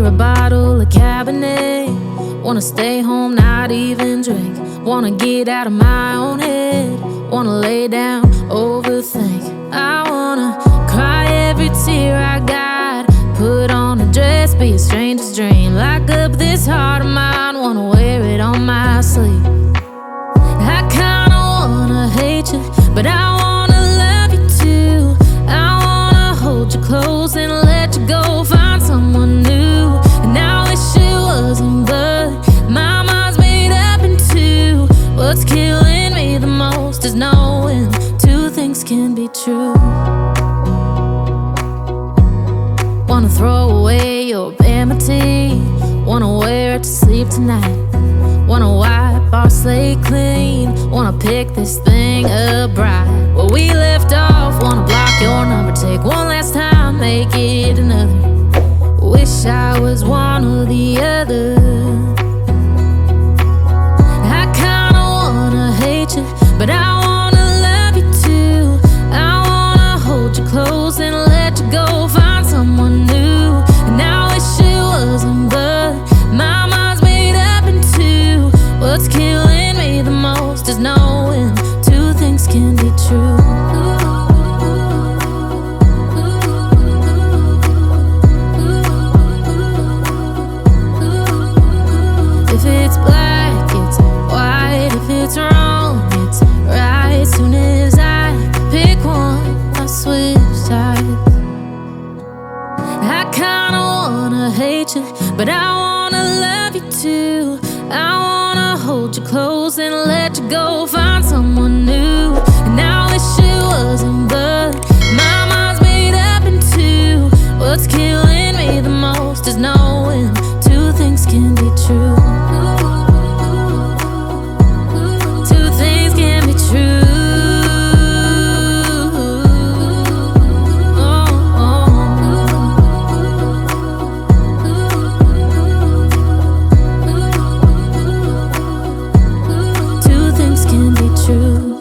near a bottle of Cabernet. Wanna stay home, not even drink. Wanna get out of my own head. Wanna lay down, overthink. I wanna cry every tear I got. Put on a dress, be a stranger's dream. Lock up this heart of mine, wanna wear it on my sleeve. I kinda wanna hate you, but I wanna love you too. I wanna hold you close and let you go, find someone new. And I wish it wasn't, but my mind's made up in two. What's killing me the most is knowing two things can be true. Wanna throw away your vanity, wanna wear it to sleep tonight. Wanna wipe our slate clean, wanna pick this thing up right where we left off. Wanna block your number, take one last time, make it another. Wish I was one or the other. I kinda wanna hate you, but I wanna love you too. I wanna hold you close and let you go, find someone new. And I wish it wasn't, but my mind's made up in two. What's killing me the most is knowing two things can be true. If it's black, it's white. If it's wrong, it's right. Soon as I pick one, I switch sides. I kinda wanna hate you, but I wanna love you too. I wanna hold you close and let you go, find someone new. And I wish it wasn't, but my mind's made up in two. What's killing me the most is knowing two things can be true. Two things can be true. True.